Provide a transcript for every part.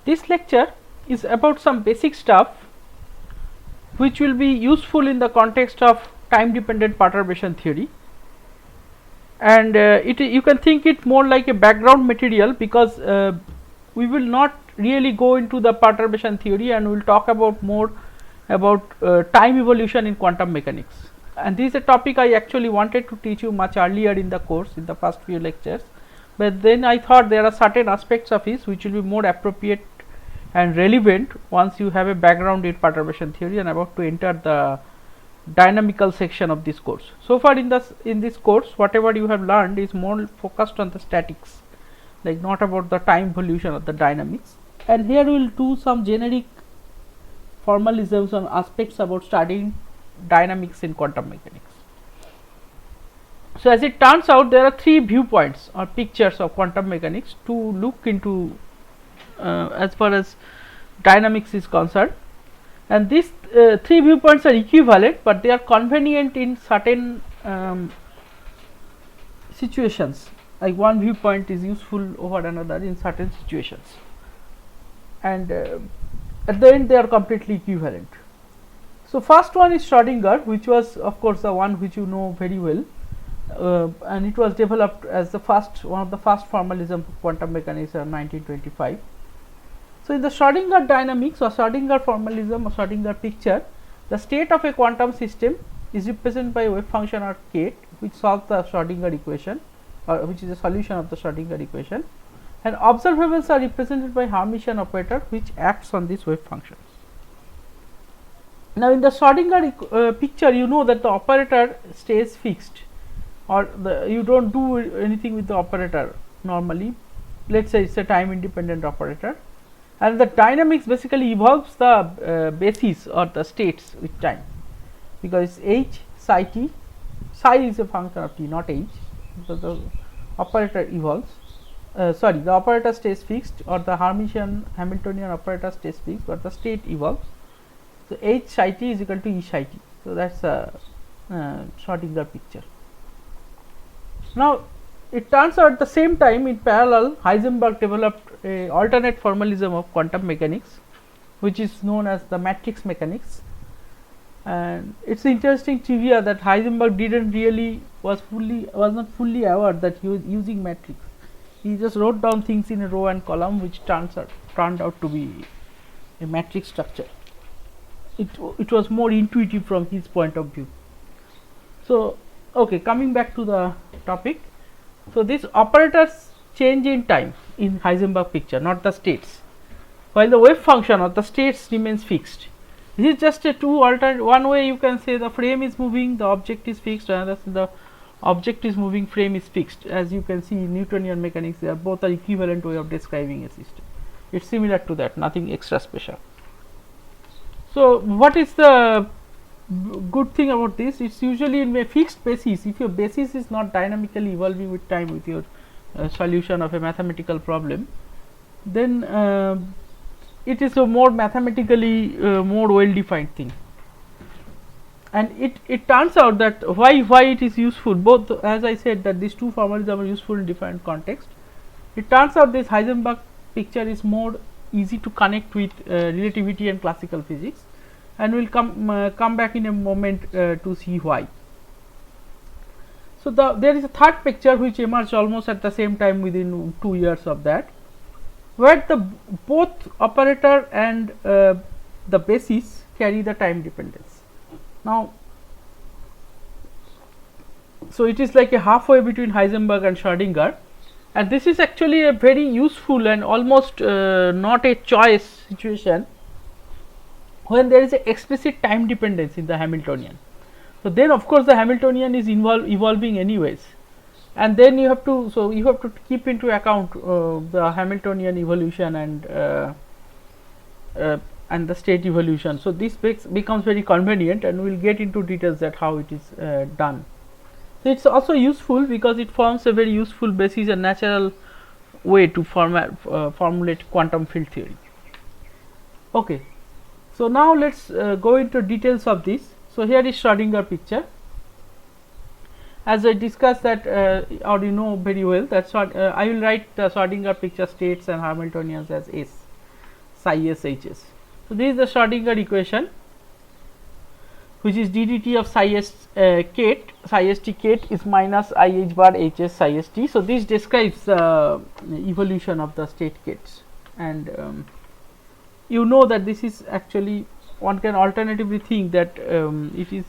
This lecture is about some basic stuff which will be useful in the context of time dependent perturbation theory, and you can think it more like a background material, because we will not really go into the perturbation theory, and we will talk about more about time evolution in quantum mechanics. And this is a topic I actually wanted to teach you much earlier in the course, in the first few lectures, but then I thought there are certain aspects of it which will be more appropriate and relevant once you have a background in perturbation theory and about to enter the dynamical section of this course. So far in this course, whatever you have learned is more focused on the statics, like not about the time evolution of the dynamics. And here we will do some generic formalisms on aspects about studying dynamics in quantum mechanics. So as it turns out, there are three viewpoints or pictures of quantum mechanics to look into as far as dynamics is concerned, and these three viewpoints are equivalent, but they are convenient in certain situations. Like one viewpoint is useful over another in certain situations, and at the end they are completely equivalent. So first one is Schrodinger, which was of course the one which you know very well, and it was developed as the one of the first formalism of quantum mechanics in 1925. So in the Schrodinger dynamics or Schrodinger formalism or Schrodinger picture, the state of a quantum system is represented by a wave function or kate, which solves the Schrodinger equation, or which is a solution of the Schrodinger equation, and observables are represented by Hermitian operator, which acts on these wave functions. Now in the Schrodinger picture, you know that the operator stays fixed, or you don't do anything with the operator normally. Let us say it is a time independent operator, and the dynamics basically evolves the basis or the states with time, because h psi t, psi is a function of t, not h. So the operator evolves, the operator stays fixed, or the Hermitian Hamiltonian operator stays fixed, but the state evolves. So h psi t is equal to e psi t. So that is a Schrodinger picture. Now it turns out at the same time, in parallel, Heisenberg developed a alternate formalism of quantum mechanics, which is known as the matrix mechanics. And it is interesting trivia that Heisenberg didn't really was not fully aware that he was using matrix. He just wrote down things in a row and column, which turned out to be a matrix structure. It was more intuitive from his point of view. So okay, coming back to the topic. So these operators change in time in Heisenberg picture, not the states, while the wave function or the states remains fixed. This is just a two alternate. One way you can say the frame is moving, the object is fixed, another the object is moving, frame is fixed. As you can see in Newtonian mechanics, they are both are equivalent way of describing a system. It is similar to that, nothing extra special. So what is the good thing about this? It is usually in a fixed basis. If your basis is not dynamically evolving with time with your solution of a mathematical problem, then it is a more mathematically more well defined thing. And it turns out that why it is useful, both, as I said, that these two formalisms are useful in different context. It turns out this Heisenberg picture is more easy to connect with relativity and classical physics, and we will come back in a moment to see why. So there is a third picture which emerged almost at the same time within 2 years of that, where the both operator and the basis carry the time dependence. Now so it is like a halfway between Heisenberg and Schrodinger, and this is actually a very useful and almost not a choice situation when there is a explicit time dependence in the Hamiltonian. So then of course the Hamiltonian is evolving anyways, and then you have to keep into account the Hamiltonian evolution and the state evolution. So this becomes very convenient, and we will get into details that how it is done. So it is also useful because it forms a very useful basis and natural way to formulate quantum field theory. Okay. So now let us go into details of this. So here is Schrodinger picture. As I discussed that, or you know very well, that I will write the Schrodinger picture states and Hamiltonians as S. psi s h s. So, this is the Schrodinger equation, which is d dt of psi s kate, psi s t kate is minus I h bar h s psi s t. So, this describes evolution of the state kates, and you know that this is actually, one can alternatively think that it is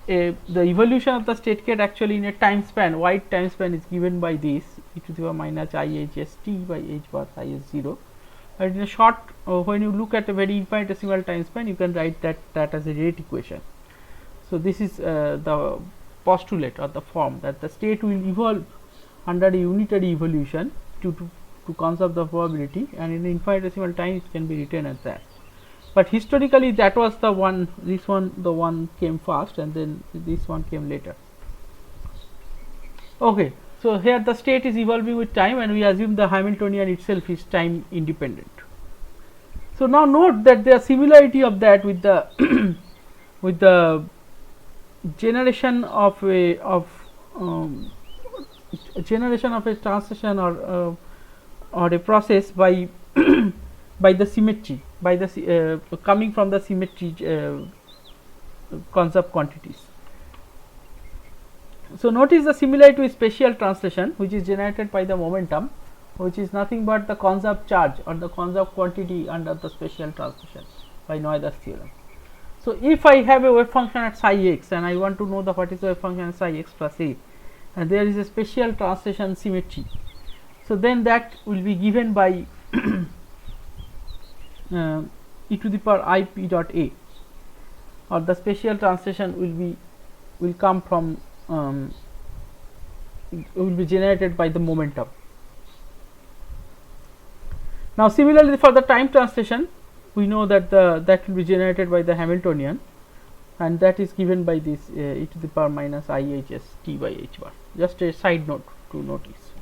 the evolution of the state kate actually in a time span, wide time span, is given by this e to the power minus I h s t by h bar psi s 0. And in a short, when you look at a very infinitesimal time span, you can write that as a rate equation. So, this is the postulate or the form that the state will evolve under a unitary evolution to conserve the probability, and in infinitesimal time it can be written as that. But historically that was the one, this one, the one came first and then this one came later. Okay. So, here the state is evolving with time, and we assume the Hamiltonian itself is time independent. So, now note that the similarity of that with the with the generation of a translation or a process by by the symmetry, by the coming from the symmetry conserved quantities. So, notice the similarity to spatial translation, which is generated by the momentum, which is nothing but the conserved charge or the conserved quantity under the spatial translation by Noether's theorem. So, if I have a wave function at psi x and I want to know the what is the wave function at psi x plus a, and there is a spatial translation symmetry. So, then that will be given by e to the power I p dot a, or the spatial translation will come from will be generated by the momentum. Now, similarly for the time translation, we know that that will be generated by the Hamiltonian, and that is given by this e to the power minus I h s t by h bar. Just a side note to notice.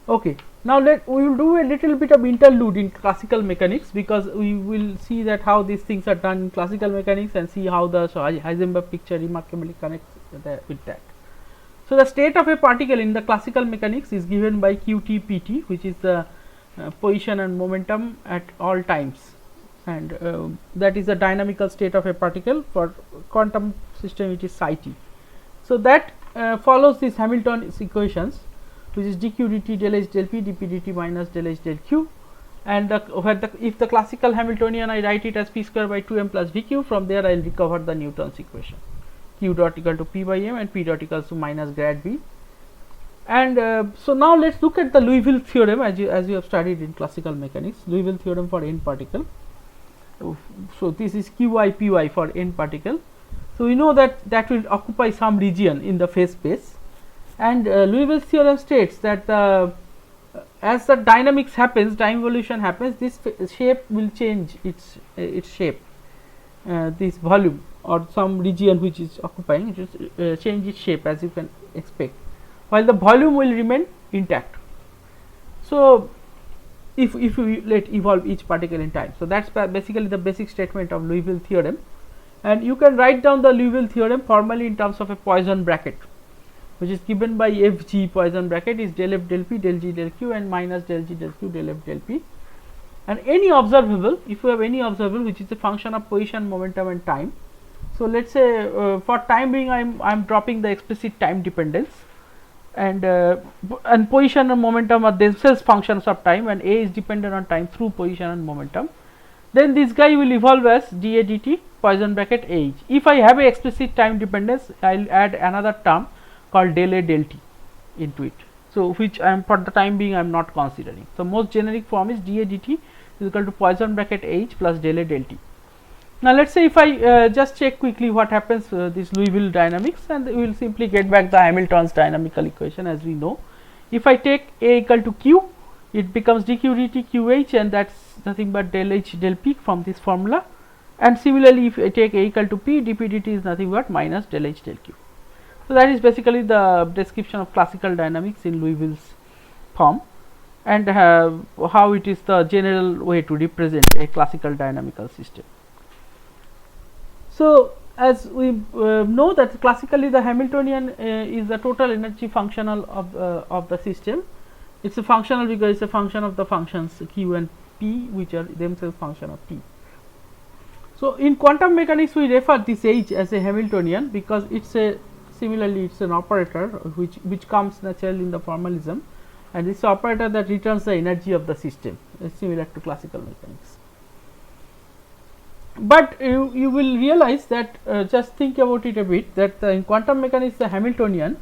Okay. Now, we will do a little bit of interlude in classical mechanics, because we will see that how these things are done in classical mechanics and see how the Heisenberg picture remarkably connects with that. So, the state of a particle in the classical mechanics is given by qt pt, which is the position and momentum at all times, and that is the dynamical state of a particle. For quantum system it is psi t. So, that follows these Hamilton's equations, which is dq dt del h del p dp dt minus del h del q, and if the classical Hamiltonian, I write it as p square by 2m plus dq. From there I will recover the Newton's equation, q dot equal to p by m and p dot equals to minus grad b. And so, now let us look at the Liouville theorem as you have studied in classical mechanics, Liouville theorem for n particle. So, this is qi py for n particle. So, we know that will occupy some region in the phase space, and Liouville's theorem states that as the dynamics happens, time evolution happens, this shape will change its shape, this volume or some region which is occupying, it will change its shape, as you can expect, while the volume will remain intact. So, if we let evolve each particle in time. So, that is basically the basic statement of Liouville theorem, and you can write down the Liouville theorem formally in terms of a Poisson bracket, which is given by f g. Poisson bracket is del f del p del g del q and minus del g del q del f del p, and any observable, if you have any observable which is a function of position, momentum and time. So, let us say for time being I am dropping the explicit time dependence, and position and momentum are themselves functions of time, and a is dependent on time through position and momentum. Then this guy will evolve as dA dt Poisson bracket h. If I have a explicit time dependence, I will add another term called del A del t into it. So, which I am for the time being I am not considering. So, most generic form is dA dt is equal to Poisson bracket h plus del A del t. Now, let us say if I just check quickly what happens this Liouville dynamics, and we will simply get back the Hamilton's dynamical equation as we know. If I take A equal to q, it becomes dq dt qh, and that is nothing but del h del p from this formula, and similarly if I take A equal to p, dp dt is nothing but minus del h del q. So, that is basically the description of classical dynamics in Liouville's form, and how it is the general way to represent a classical dynamical system. So, as we know that classically the Hamiltonian is the total energy functional of the system, It is a functional because it is a function of the functions q and p, which are themselves function of t. So, in quantum mechanics we refer this H as a Hamiltonian, because it is a similarly it is an operator which comes naturally in the formalism, and this operator that returns the energy of the system, similar to classical mechanics. But you will realize that just think about it a bit, that in quantum mechanics the Hamiltonian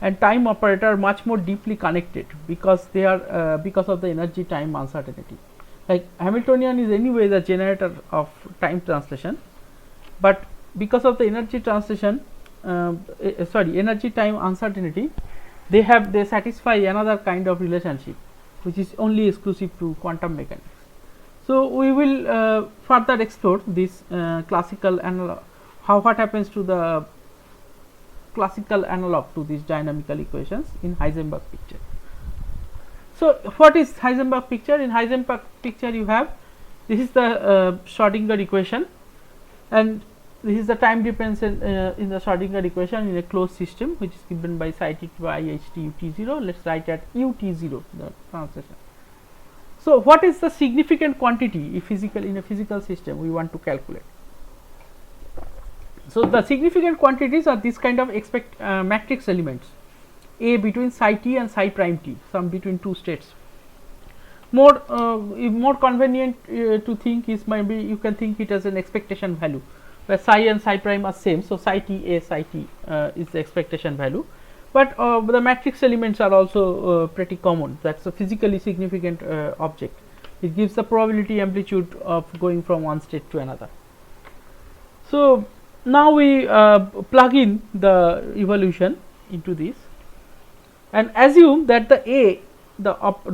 and time operator are much more deeply connected, because they are because of the energy time uncertainty. Like Hamiltonian is anyway the generator of time translation, but because of the energy translation energy time uncertainty, they satisfy another kind of relationship which is only exclusive to quantum mechanics. So, we will further explore this classical analog, what happens to the classical analog to these dynamical equations in Heisenberg picture. So, what is Heisenberg picture? In Heisenberg picture you have, this is the Schrodinger equation, and this is the time dependence in the Schrodinger equation in a closed system, which is given by psi t by I h t u t 0. Let us write at u t 0 the translation. So, what is the significant quantity if in a physical system we want to calculate? So, the significant quantities are this kind of matrix elements A between psi t and psi prime t, some between two states. More convenient to think is, maybe you can think it as an expectation value, where psi and psi prime are same. So, psi t A psi t is the expectation value, but the matrix elements are also pretty common. That is a physically significant object. It gives the probability amplitude of going from one state to another. So, now we plug in the evolution into this and assume that the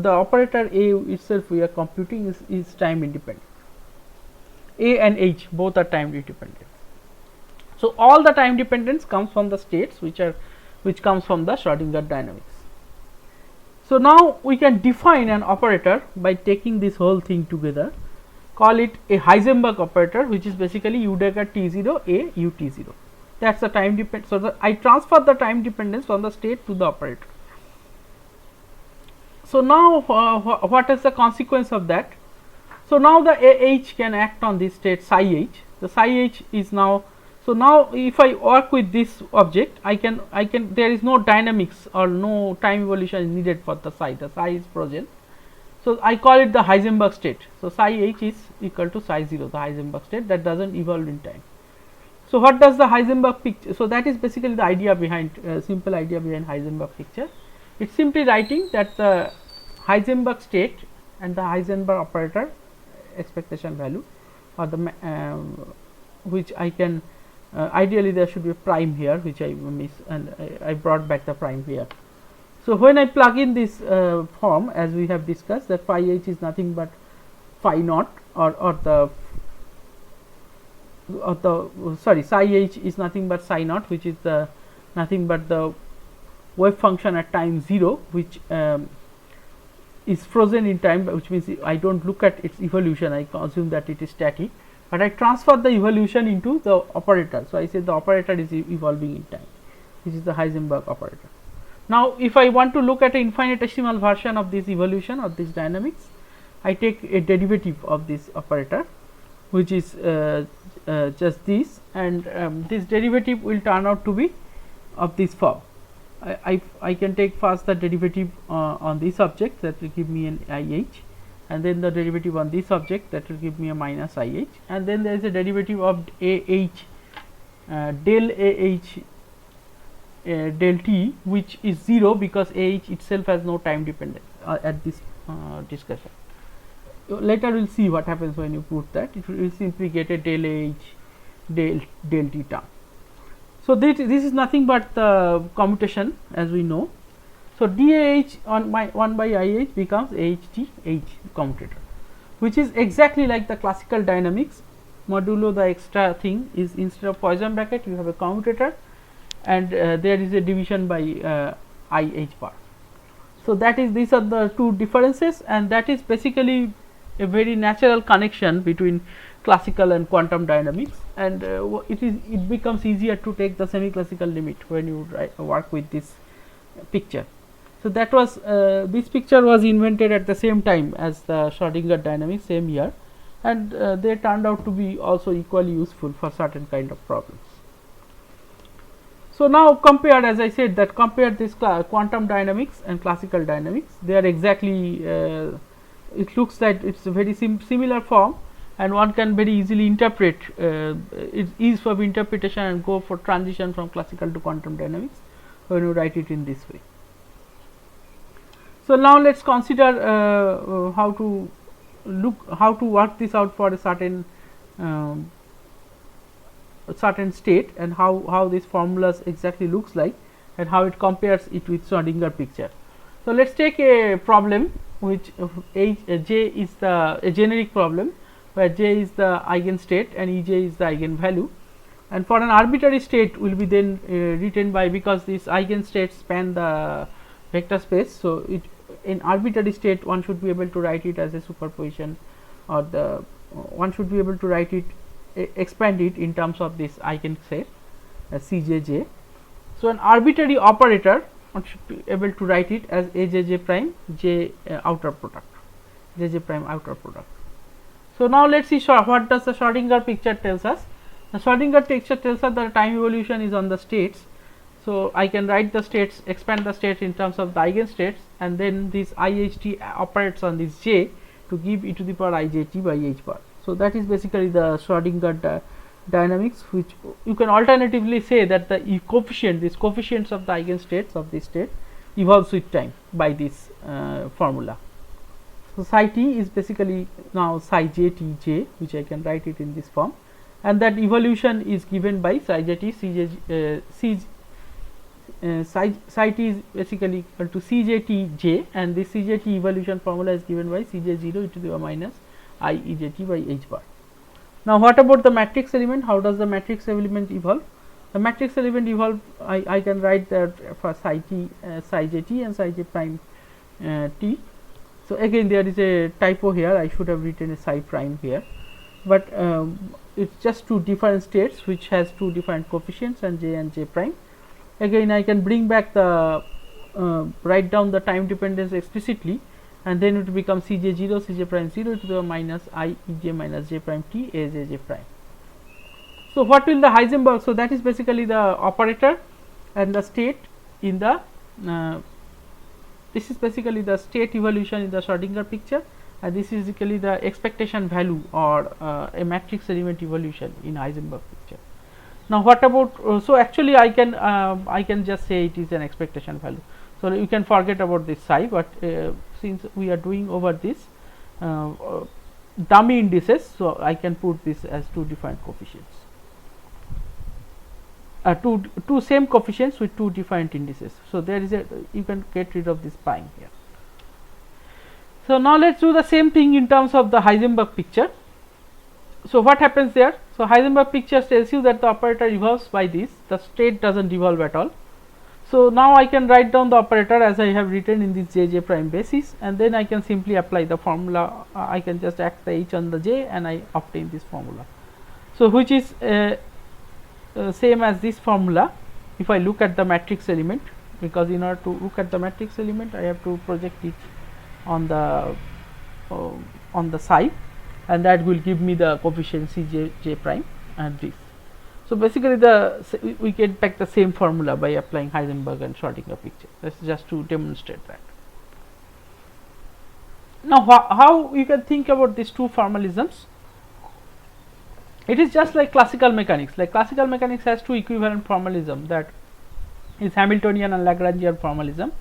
operator A itself we are computing is time independent. A and H both are time independent. So, all the time dependence comes from the states which comes from the Schrodinger dynamics. So, now we can define an operator by taking this whole thing together, call it a Heisenberg operator, which is basically u dagger t 0 a u t 0. That is the time dependence. So, I transfer the time dependence from the state to the operator. So, now what is the consequence of that? So, now the H can act on this state psi h. The psi h is now, so now if I work with this object, I can there is no dynamics or no time evolution is needed for the psi is frozen. So, I call it the Heisenberg state. So, psi h is equal to psi 0, the Heisenberg state that does not evolve in time. So, what does the Heisenberg picture? So, that is basically the idea behind simple idea behind Heisenberg picture. It is simply writing that the Heisenberg state and the Heisenberg operator expectation value, or the which I can ideally there should be a prime here, which I miss, and I brought back the prime here. So, when I plug in this form, as we have discussed, that phi h is nothing but phi naught, or psi h is nothing but psi naught, which is the nothing but the wave function at time 0, which is frozen in time, which means I do not look at its evolution, I assume that it is static, but I transfer the evolution into the operator. So, I say the operator is evolving in time, which is the Heisenberg operator. Now, if I want to look at an infinitesimal version of this evolution of this dynamics, I take a derivative of this operator, which is just this, and this derivative will turn out to be of this form. I can take first the derivative on this object, that will give me an I h, and then the derivative on this object, that will give me a minus I h, and then there is a derivative of A h del A h del t, which is 0, because A h itself has no time dependence at this discussion. Later we will see what happens when you put that. It will simply get a del A h del t term. So, this is nothing but the commutation, as we know. So, dAh on 1 by IH becomes AHT H commutator, which is exactly like the classical dynamics, modulo the extra thing is instead of Poisson bracket you have a commutator, and there is a division by IH bar. So, that is, these are the two differences, and that is basically a very natural connection between classical and quantum dynamics, and it becomes easier to take the semi classical limit when you work with this picture. So, that was this picture was invented at the same time as the Schrodinger dynamics, same year, and they turned out to be also equally useful for certain kind of problems. So, now compare, as I said, that compare this quantum dynamics and classical dynamics, they are exactly it looks like it is a very similar form, and one can very easily interpret it ease of interpretation and go for transition from classical to quantum dynamics when you write it in this way. So, now let us consider how to work this out for a certain state, and how this formulas exactly looks like, and how it compares it with Schrodinger picture. So, let us take a problem which J is a generic problem, where J is the eigenstate and Ej is the eigenvalue, and for an arbitrary state will be then written by, because these eigenstates span the vector space. So, in arbitrary state one should be able to write it as a superposition, or one should be able to write it, expand it in terms of this eigenset Cjj. So, an arbitrary operator one should be able to write it as Ajj prime j outer product, Jj prime outer product. So, now let us see what does the Schrodinger picture tells us. The Schrodinger picture tells us that time evolution is on the states. So, I can write the states, expand the states in terms of the eigenstates, and then this IHT operates on this j to give e to the power ijt by h bar. So, that is basically the Schrodinger dynamics, which you can alternatively say that the these coefficients of the eigenstates of this state evolves with time by this formula. So, psi t is basically now psi j t j, which I can write it in this form, and that evolution is given by psi j t psi t is basically equal to c j t j, and this c j t evolution formula is given by c j 0 e to the power minus I e j t by h bar. Now, what about the matrix element? How does the matrix element evolve? The matrix element evolve, I can write that for psi t, psi j t and psi j prime t. So, again there is a typo here, I should have written a psi prime here, but it is just two different states which has two different coefficients and j prime. Again I can bring back the write down the time dependence explicitly, and then it will become c j 0 c j prime 0 to the minus I e j minus j prime t a j j prime. So, what will the Heisenberg? So, that is basically the operator and the state in the this is basically the state evolution in the Schrodinger picture, and this is basically the expectation value or a matrix element evolution in Heisenberg picture. Now, what about so actually I can just say it is an expectation value. So, you can forget about this psi, but since we are doing over this dummy indices, so I can put this as two different coefficients, two same coefficients with two different indices. So, there is you can get rid of this pi here. So, now let us do the same thing in terms of the Heisenberg picture. So, what happens there? So, Heisenberg picture tells you that the operator evolves by this, the state does not evolve at all. So, now I can write down the operator as I have written in this j prime basis, and then I can simply apply the formula. I can just act the h on the j and I obtain this formula. So, which is same as this formula if I look at the matrix element, because in order to look at the matrix element I have to project it on the side, and that will give me the coefficient c j prime and this. So, basically we get back the same formula by applying Heisenberg and Schrodinger picture. That is just to demonstrate that. Now, how you can think about these two formalisms? It is just like classical mechanics. Like classical mechanics has two equivalent formalism, that is Hamiltonian and Lagrangian formalism,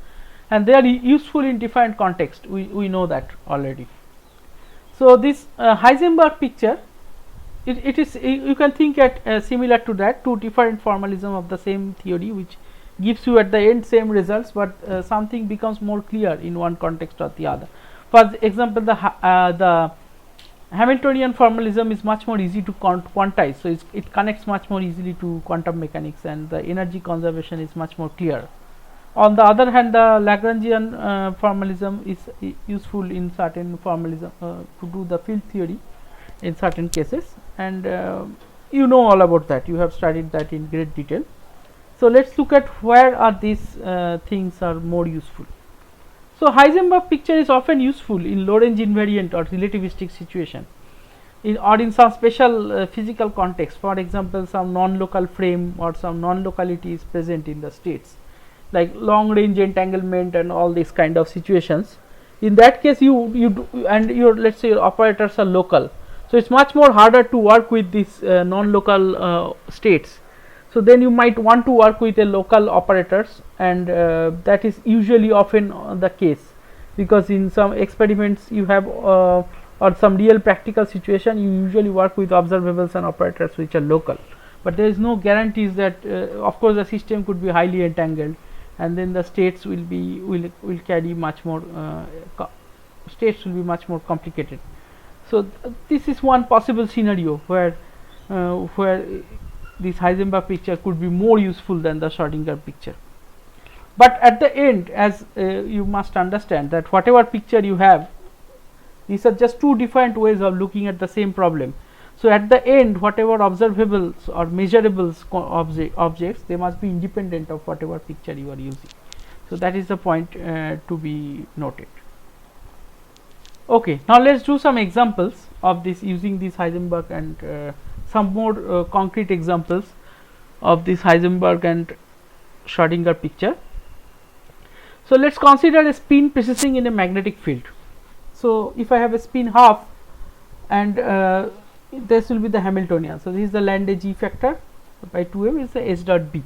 and they are useful in different contexts. We know that already. So, this Heisenberg picture, it is you can think at similar to that, two different formalism of the same theory, which gives you at the end same results, but something becomes more clear in one context or the other. For example, the Hamiltonian formalism is much more easy to quantize, so it connects much more easily to quantum mechanics, and the energy conservation is much more clear. On the other hand, the Lagrangian formalism is useful in certain formalism to do the field theory in certain cases, and you know all about that, you have studied that in great detail. So, let us look at where are these things are more useful. So, Heisenberg picture is often useful in Lorentz invariant or relativistic situation or in some special physical context. For example, some non-local frame or some non-locality is present in the states, like long range entanglement and all these kind of situations. In that case, you do, and your, let's say, your operators are local. So, it is much more harder to work with these non-local states. So, then you might want to work with a local operators, and that is usually often the case, because in some experiments you have or some real practical situation, you usually work with observables and operators which are local, but there is no guarantees that of course the system could be highly entangled, and then the states will carry much more states will be much more complicated. So, this is one possible scenario where this Heisenberg picture could be more useful than the Schrodinger picture. But at the end, as you must understand that whatever picture you have, these are just two different ways of looking at the same problem. So, at the end, whatever observables or measurables objects, they must be independent of whatever picture you are using. So, that is the point to be noted. Okay, now let us do some examples of this using this Heisenberg and some more concrete examples of this Heisenberg and Schrodinger picture. So, let us consider a spin persisting in a magnetic field. So, if I have a spin half and this will be the Hamiltonian. So, this is the Landé G factor by 2m is the S dot B.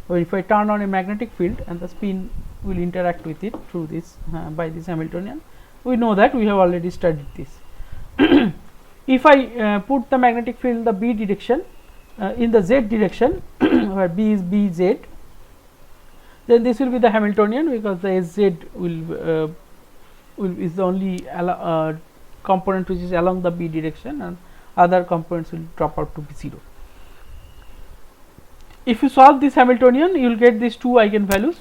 So, if I turn on a magnetic field and the spin will interact with it through this by this Hamiltonian, we know that, we have already studied this. If I put the magnetic field in the B direction in the Z direction where B is BZ, then this will be the Hamiltonian, because the SZ will is the only component which is along the B direction, and other components will drop out to be 0. If you solve this Hamiltonian, you will get these two eigenvalues,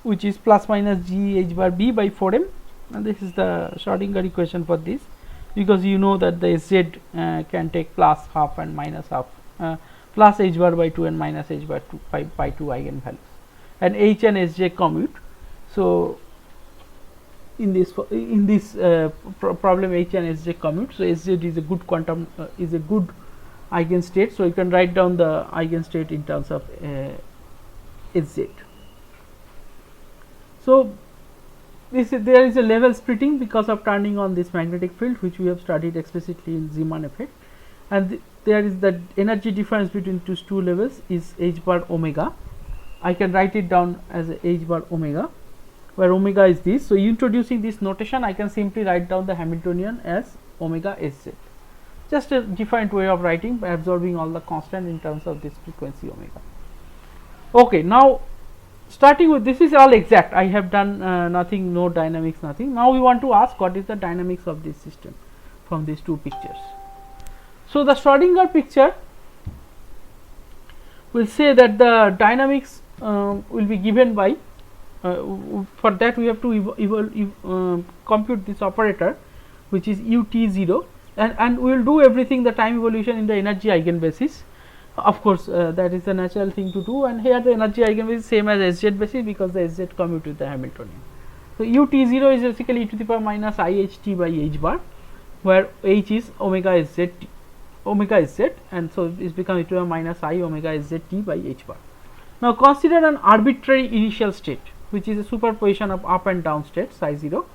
which is plus minus G H bar B by 4m, and this is the Schrodinger equation for this, because you know that the Z can take plus half and minus half, plus H bar by 2 and minus H bar 2 by 2 eigenvalues, and H and Sj commute. So, in this problem H and Sj commute. So, Sz is a good quantum is a good eigenstate. So, you can write down the eigenstate in terms of Sz. So, there is a level splitting because of turning on this magnetic field, which we have studied explicitly in Zeeman effect, and there is the energy difference between these two levels is H bar omega. I can write it down as H bar omega, where omega is this. So, introducing this notation, I can simply write down the Hamiltonian as omega Sz, just a different way of writing by absorbing all the constant in terms of this frequency omega. Okay, now starting with this is all exact, I have done nothing, no dynamics, nothing. Now, we want to ask what is the dynamics of this system from these two pictures. So, the Schrodinger picture will say that the dynamics will be given by for that we have to compute this operator, which is ut0, and we will do everything the time evolution in the energy eigenbasis. Of course, that is the natural thing to do, and here the energy eigenbasis is same as Sz basis, because the Sz commute with the Hamiltonian. So, ut0 is basically e to the power minus iht by h bar, where h is omega sz, and so it is become e to the power minus I omega sz by h bar. Now, consider an arbitrary initial state, which is a superposition of up and down states psi 0,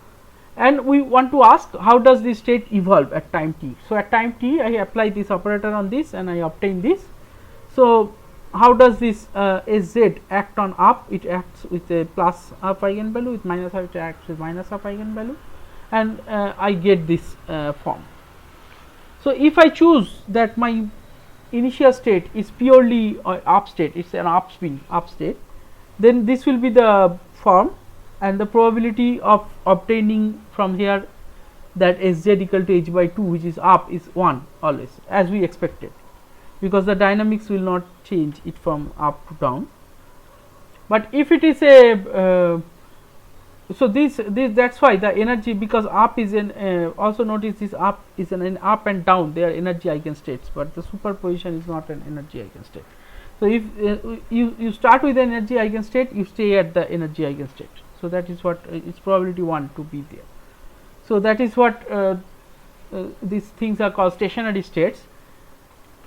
and we want to ask how does this state evolve at time t. So, at time t I apply this operator on this and I obtain this. So, how does this Sz act on up? It acts with a plus up eigenvalue, with minus up it acts with minus up eigenvalue, and I get this form. So, if I choose that my initial state is purely up state, it is an up spin up state, then this will be the form, and the probability of obtaining from here that Sz equal to h by 2, which is up, is 1 always, as we expected, because the dynamics will not change it from up to down. But if it is a so this that is why the energy, because up is an also notice this up is an up and down, they are energy eigenstates, but the superposition is not an energy eigenstate. So, if you start with the energy eigenstate, you stay at the energy eigenstate. So, that is what its probability 1 to be there. So, that is what these things are called stationary states,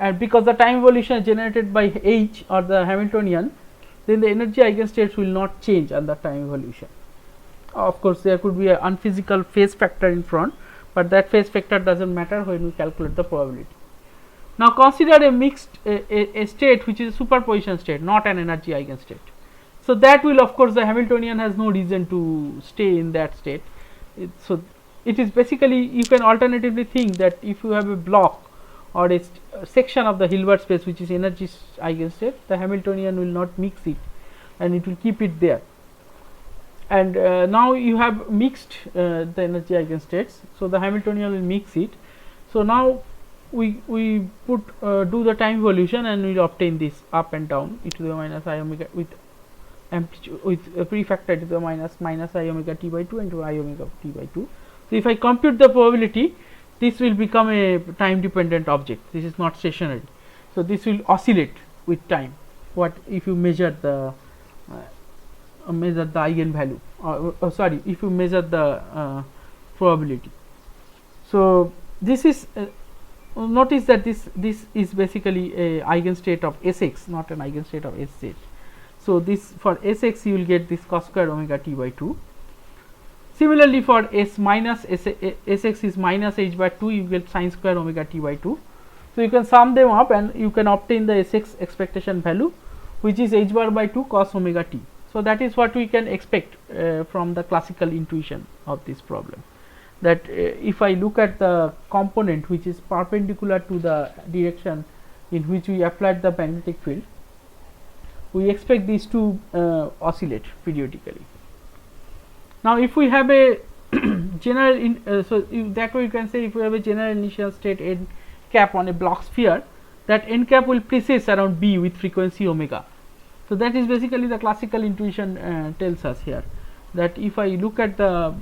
and because the time evolution is generated by H or the Hamiltonian, then the energy eigenstates will not change under time evolution. Of course, there could be an unphysical phase factor in front, but that phase factor does not matter when we calculate the probability. Now, consider a mixed a state which is a superposition state, not an energy eigenstate. So, that will, of course, the Hamiltonian has no reason to stay in that state. So, it is basically, you can alternatively think that if you have a block or a section of the Hilbert space which is energy eigenstate, the Hamiltonian will not mix it and it will keep it there. And now you have mixed the energy eigenstates. So, the Hamiltonian will mix it. So, now we put do the time evolution and we will obtain this up and down e to the minus I omega with amplitude with a prefactor to the minus I omega t by 2 into I omega t by 2. So, if I compute the probability, this will become a time dependent object, this is not stationary. So, this will oscillate with time, what if you measure the eigenvalue sorry, if you measure the probability. So, this is notice that this is basically a eigenstate of Sx, not an eigenstate of Sz. So, this for Sx you will get this cos square omega t by 2. Similarly, for S minus Sx is minus h by 2, you get sin square omega t by 2. So, you can sum them up and you can obtain the Sx expectation value, which is h bar by 2 cos omega t. So, that is what we can expect from the classical intuition of this problem, that if I look at the component which is perpendicular to the direction in which we applied the magnetic field, we expect these to oscillate periodically. Now, if we have a general that way you can say, if we have a general initial state n cap on a block sphere, that n cap will precess around B with frequency omega. So, that is basically the classical intuition tells us here, that if I look at the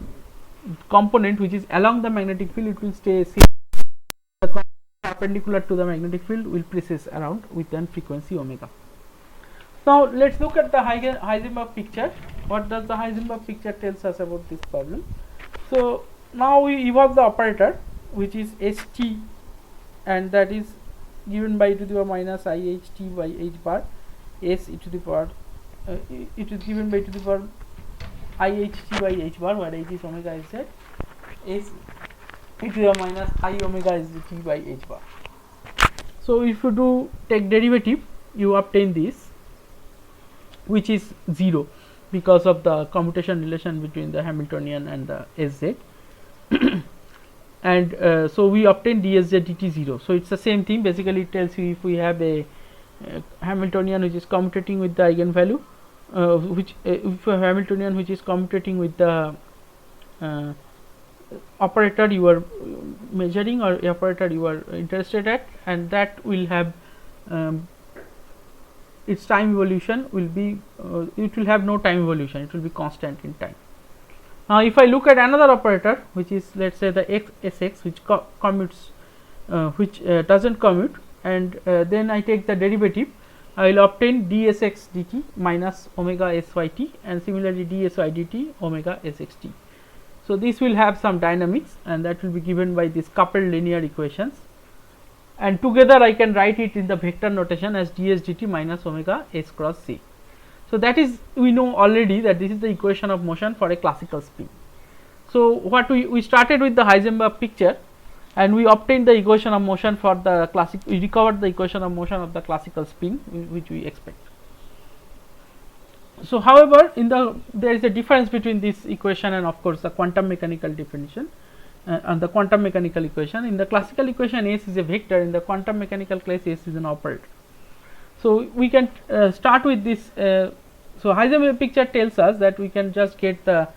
component which is along the magnetic field, it will stay same, the perpendicular to the magnetic field will precess around with an frequency omega. Now, let us look at the Heisenberg picture. What does the Heisenberg picture tells us about this problem? So, now we evolve the operator which is St, and that is given by e to the power minus IHT by h bar, S e to the power it is given by e to the power IHT by h bar, where h is omega is z, S e to the minus I omega is t by h bar. So, if you take derivative, you obtain this, which is 0 because of the commutation relation between the Hamiltonian and the Sz and so we obtain dSz dt 0. So, it is the same thing, basically it tells you if we have a Hamiltonian which is commutating with the eigenvalue which if a Hamiltonian which is commutating with the operator you are measuring or operator you are interested at, and that will have its time evolution will be it will have no time evolution, it will be constant in time. Now, if I look at another operator which is, let us say, the Sx which commutes which does not commute, and then I take the derivative, I will obtain dsx dt minus omega syt, and similarly dsy dt omega sxt. So, this will have some dynamics and that will be given by these coupled linear equations, and together I can write it in the vector notation as ds dt minus omega s cross c. So, that is, we know already that this is the equation of motion for a classical spin. So, what we started with the Heisenberg picture and we obtained the equation of motion for the classic, we recovered the equation of motion of the classical spin which we expect. So, however, there is a difference between this equation and of course, the quantum mechanical definition and the quantum mechanical equation. In the classical equation, S is a vector, in the quantum mechanical case S is an operator. So, we can start with this. So, Heisenberg picture tells us that we can just get the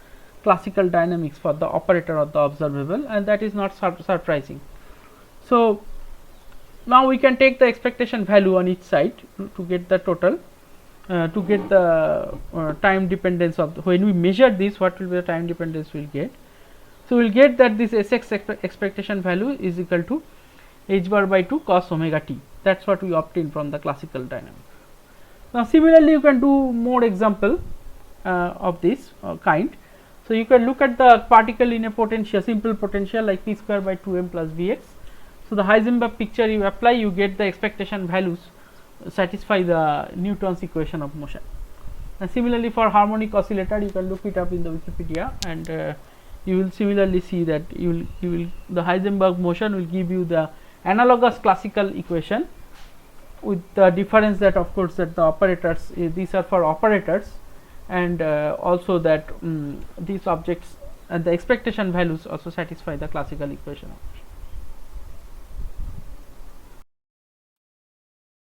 classical dynamics for the operator of the observable, and that is not surprising. So, now we can take the expectation value on each side to get the total, to get the time dependence of the, when we measure this, what will be the time dependence we will get. So, we will get that this Sx expectation value is equal to h bar by 2 cos omega t. That is what we obtain from the classical dynamics. Now, similarly, you can do more example. of this kind. So, you can look at the particle in a potential, simple potential like p square by 2 m plus v x. So, the Heisenberg picture you apply, you get the expectation values satisfy the Newton's equation of motion. And similarly, for harmonic oscillator, you can look it up in the Wikipedia, and you will similarly see that you will the Heisenberg motion will give you the analogous classical equation, with the difference that of course that the operators, these are for operators, and also that these objects and the expectation values also satisfy the classical equation of motion.